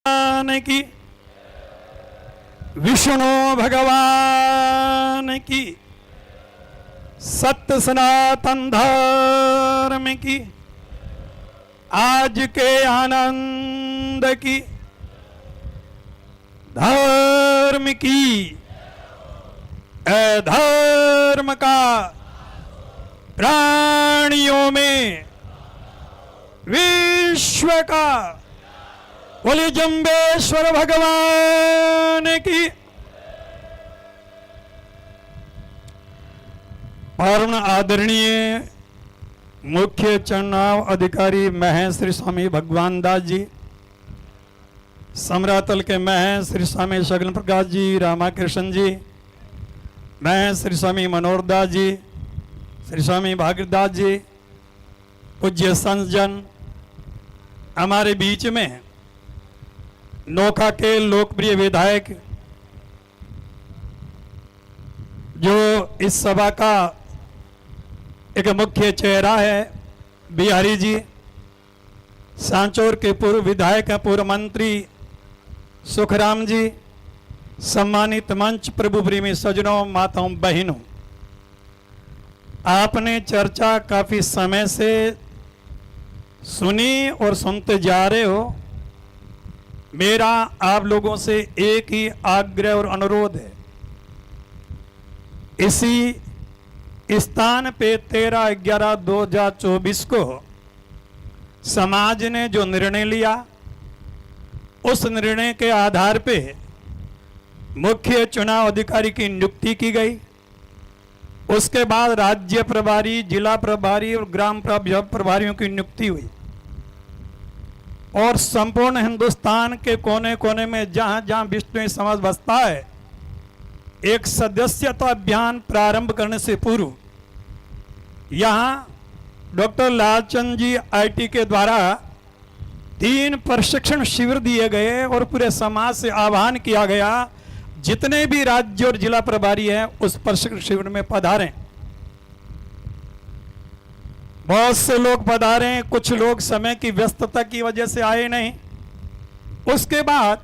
भगवान की, विष्णु भगवान की, सत्य सनातन धर्म की, आज के आनंद की, धर्म की, अधर्म का प्राणियों में विश्व का, बोले जम्बेश्वर भगवान की। परम आदरणीय मुख्य चुनाव अधिकारी महेश श्री स्वामी भगवान दास जी, समरातल के महेश श्री स्वामी शगन प्रकाश जी, रामाकृष्ण जी, महेश श्री स्वामी मनोहर दास जी, श्री स्वामी भागीरथ दास जी, पूज्य संत जन, हमारे बीच में नोखा के लोकप्रिय विधायक जो इस सभा का एक मुख्य चेहरा है, बिहारी जी, सांचौर के पूर्व विधायक हैं, पूर्व मंत्री सुखराम जी, सम्मानित मंच प्रभु प्रेमी सज्जनों, माताओं, बहनों, आपने चर्चा काफी समय से सुनी और सुनते जा रहे हो। मेरा आप लोगों से एक ही आग्रह और अनुरोध है, इसी स्थान पे 13/11/2024 को समाज ने जो निर्णय लिया, उस निर्णय के आधार पे मुख्य चुनाव अधिकारी की नियुक्ति की गई। उसके बाद राज्य प्रभारी, जिला प्रभारी और ग्राम प्रभारियों की नियुक्ति हुई और संपूर्ण हिंदुस्तान के कोने कोने में जहां जहां विष्णु समाज बसता है, एक सदस्यता अभियान प्रारंभ करने से पूर्व यहां डॉक्टर लालचंद जी आईटी के द्वारा 3 प्रशिक्षण शिविर दिए गए और पूरे समाज से आह्वान किया गया, जितने भी राज्य और जिला प्रभारी हैं उस प्रशिक्षण शिविर में पधारें। बहुत से लोग पधारे, कुछ लोग समय की व्यस्तता की वजह से आए नहीं। उसके बाद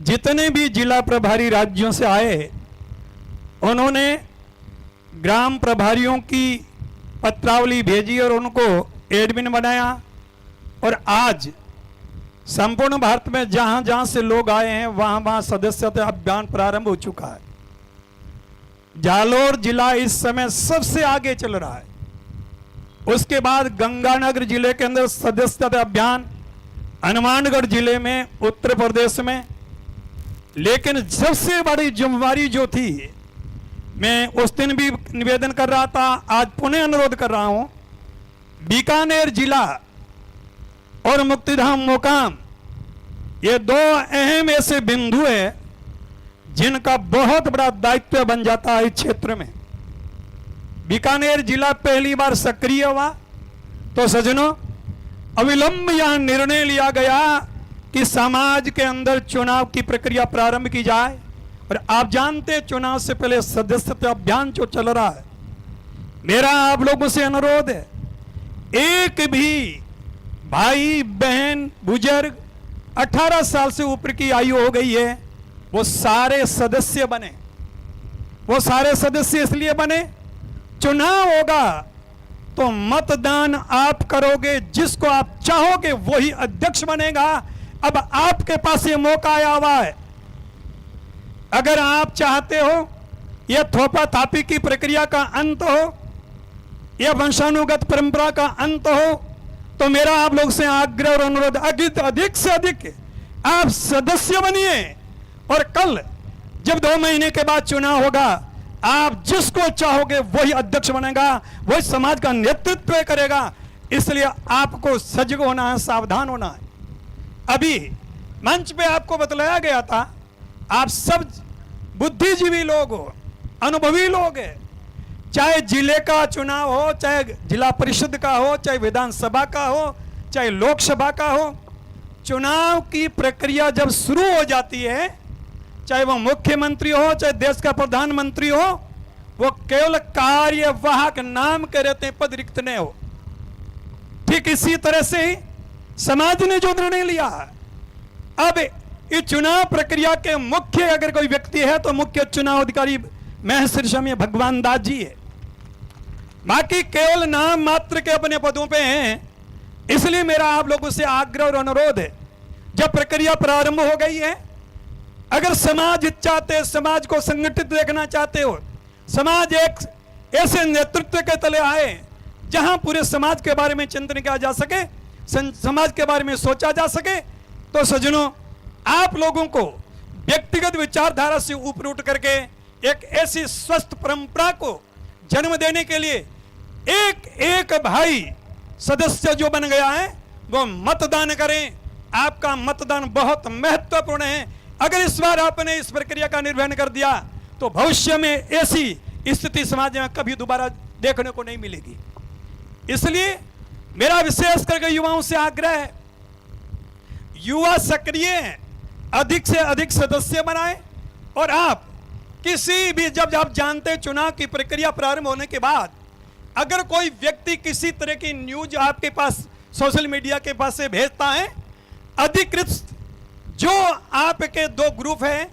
जितने भी जिला प्रभारी राज्यों से आए, उन्होंने ग्राम प्रभारियों की पत्रावली भेजी और उनको एडमिन बनाया और आज संपूर्ण भारत में जहां जहां से लोग आए हैं वहां वहां सदस्यता अभियान प्रारंभ हो चुका है। जालोर जिला इस समय सबसे आगे चल रहा है। उसके बाद गंगानगर जिले के अंदर सदस्यता अभियान, हनुमानगढ़ जिले में, उत्तर प्रदेश में। लेकिन सबसे बड़ी जिम्मेवारी जो थी, मैं उस दिन भी निवेदन कर रहा था, आज पुनः अनुरोध कर रहा हूं, बीकानेर जिला और मुक्तिधाम मोकाम, ये 2 अहम ऐसे बिंदु है जिनका बहुत बड़ा दायित्व बन जाता है इस क्षेत्र में। बीकानेर जिला पहली बार सक्रिय हुआ तो सज्जनों, अविलंब यहां निर्णय लिया गया कि समाज के अंदर चुनाव की प्रक्रिया प्रारंभ की जाए। और आप जानते हैं चुनाव से पहले सदस्यता अभियान जो चल रहा है। मेरा आप लोगों से अनुरोध है, एक भी भाई बहन बुजुर्ग 18 साल से ऊपर की आयु हो गई है, वो सारे सदस्य बने। वो सारे सदस्य इसलिए बने, चुनाव होगा तो मतदान आप करोगे, जिसको आप चाहोगे वही अध्यक्ष बनेगा। अब आपके पास ये मौका आया हुआ है। अगर आप चाहते हो यह थोपा थापी की प्रक्रिया का अंत हो, यह वंशानुगत परंपरा का अंत हो, तो मेरा आप लोग से आग्रह और अनुरोध, अधिक से अधिक आप सदस्य बनिए और कल जब 2 महीने के बाद चुनाव होगा, आप जिसको चाहोगे वही अध्यक्ष बनेगा, वही समाज का नेतृत्व करेगा। इसलिए आपको सजग होना है, सावधान होना है। अभी मंच पे आपको बतलाया गया था, आप सब बुद्धिजीवी लोग हो, अनुभवी लोग हैं। चाहे जिले का चुनाव हो, चाहे जिला परिषद का हो, चाहे विधानसभा का हो, चाहे लोकसभा का हो, चुनाव की प्रक्रिया जब शुरू हो जाती है, चाहे वो मुख्यमंत्री हो, चाहे देश का प्रधानमंत्री हो, वो केवल कार्यवाहक नाम के रहते हैं, पद रिक्त नहीं हो। ठीक इसी तरह से ही समाज ने जो निर्णय लिया है अब इस चुनाव प्रक्रिया के मुख्य अगर कोई व्यक्ति है तो मुख्य चुनाव अधिकारी महंत श्री स्वामी भगवान दास जी है। बाकी केवल नाम मात्र के अपने पदों पे हैं। इसलिए मेरा आप लोगों से आग्रह और अनुरोध है, जब प्रक्रिया प्रारंभ हो गई है, अगर समाज चाहते, समाज को संगठित देखना चाहते हो, समाज एक ऐसे नेतृत्व के तले आए जहां पूरे समाज के बारे में चिंतन किया जा सके, समाज के बारे में सोचा जा सके, तो सज्जनों आप लोगों को व्यक्तिगत विचारधारा से ऊपर उठ करके एक ऐसी स्वस्थ परंपरा को जन्म देने के लिए एक एक भाई सदस्य जो बन गया है वो मतदान करें। आपका मतदान बहुत महत्वपूर्ण है। अगर इस बार आपने इस प्रक्रिया का निर्वहन कर दिया तो भविष्य में ऐसी स्थिति समाज में कभी दोबारा देखने को नहीं मिलेगी। इसलिए मेरा विशेष करके युवाओं से आग्रह है, युवा सक्रिय हैं, अधिक से अधिक सदस्य बनाएं। और आप किसी भी, जब आप जानते हैं चुनाव की प्रक्रिया प्रारंभ होने के बाद अगर कोई व्यक्ति किसी तरह की न्यूज आपके पास सोशल मीडिया के पास से भेजता है, अधिकृत जो आपके दो ग्रुप हैं,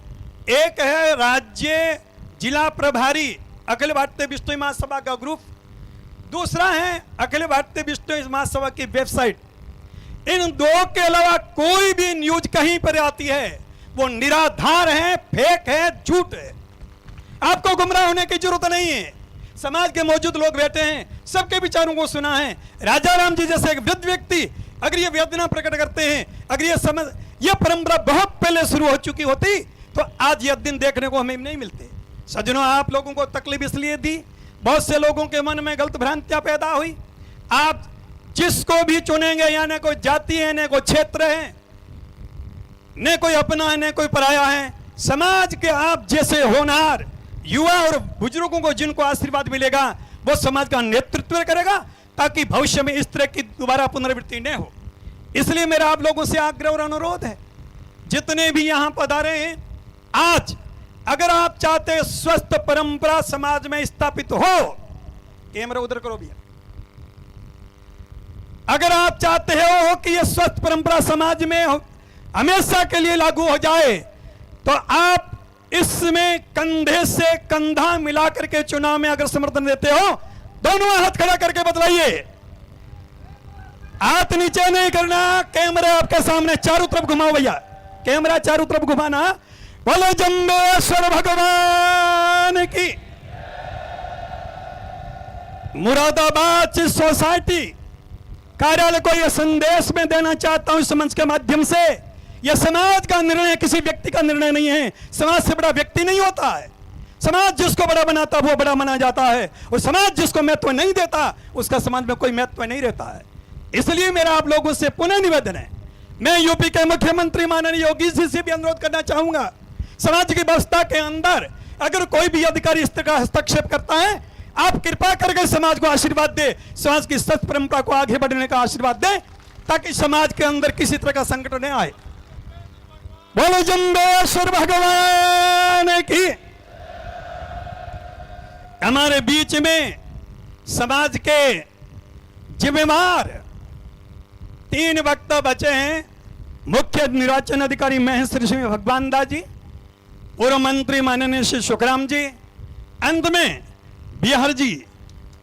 एक है राज्य जिला प्रभारी अखिल भारतीय विष्णु महासभा का ग्रुप, दूसरा है अखिल भारतीय विष्णु महासभा की वेबसाइट। इन दो के अलावा कोई भी न्यूज कहीं पर आती है वो निराधार है, फेक है, झूठ है। आपको गुमराह होने की जरूरत नहीं है। समाज के मौजूद लोग बैठे हैं, सबके विचारों को सुना है। राजा राम जी जैसे एक वृद्ध व्यक्ति अगर ये वेदना प्रकट करते हैं, अगर ये परंपरा बहुत पहले शुरू हो चुकी होती तो आज यह दिन देखने को हमें नहीं मिलते। सज्जनों आप लोगों को तकलीफ इसलिए दी, बहुत से लोगों के मन में गलत भ्रांतियां पैदा हुई। आप जिसको भी चुनेंगे, या न कोई जाति है, न कोई क्षेत्र है, न कोई अपना है, न कोई पराया है, समाज के आप जैसे होनहार युवा और बुजुर्गों को जिनको आशीर्वाद मिलेगा वो समाज का नेतृत्व करेगा, ताकि भविष्य में इस तरह की दोबारा पुनरावृत्ति न हो। इसलिए मेरा आप लोगों से आग्रह और अनुरोध है, जितने भी यहां पधारे हैं, आज अगर आप चाहते हैं स्वस्थ परंपरा समाज में स्थापित हो, कैमरा उधर करो भैया, अगर आप चाहते हो कि यह स्वस्थ परंपरा समाज में हमेशा के लिए लागू हो जाए, तो आप इसमें कंधे से कंधा मिलाकर के चुनाव में अगर समर्थन देते हो, दोनों हाथ खड़ा करके बतलाइए। हाथ नीचे नहीं करना, कैमरा आपके सामने चारों तरफ घुमाओ भैया, कैमरा चारों तरफ घुमाना। बोलो जम्बेश्वर भगवान की। मुरादाबाद सोसाइटी कार्यालय को यह संदेश में देना चाहता हूं इस मंच के माध्यम से, यह समाज का निर्णय किसी व्यक्ति का निर्णय नहीं है। समाज से बड़ा व्यक्ति नहीं होता है। समाज जिसको बड़ा बनाता है वो बड़ा माना जाता है, और समाज जिसको महत्व नहीं देता उसका समाज में कोई महत्व नहीं रहता है। इसलिए मेरा आप लोगों से पुनः निवेदन है, मैं यूपी के मुख्यमंत्री माननीय योगी जी से भी अनुरोध करना चाहूंगा, समाज की व्यवस्था के अंदर अगर कोई भी अधिकारी इस तरह का हस्तक्षेप करता है, आप कृपा करके समाज को आशीर्वाद दे, समाज की सत्य परंपरा को आगे बढ़ने का आशीर्वाद दे, ताकि समाज के अंदर किसी तरह का संकट न आए। बोलो जम्बेश्वर भगवान की। हमारे बीच में समाज के जिम्मेदार 3 वक्ता बचे हैं, मुख्य निर्वाचन अधिकारी महंत श्री स्वामी भगवान दास जी, पूर्व मंत्री माननीय श्री सुखराम जी, अंत में बिहार जी,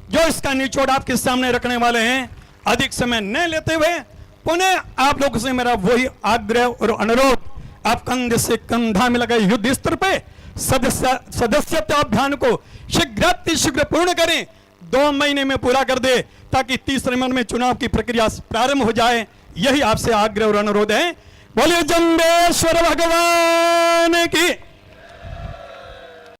जो इसका निचोड़ आपके सामने रखने वाले हैं। अधिक समय न लेते हुए पुनः आप लोगों से मेरा वही आग्रह और अनुरोध, आप कंधे से कंधा मिलाकर युद्ध स्तर पे सदस्यता अभियान को शीघ्र पूर्ण करें, 2 महीने में पूरा कर दे, ताकि 30 नवंबर में चुनाव की प्रक्रिया प्रारंभ हो जाए। यही आपसे आग्रह और अनुरोध है। बोलिए जम्बेश्वर भगवान की।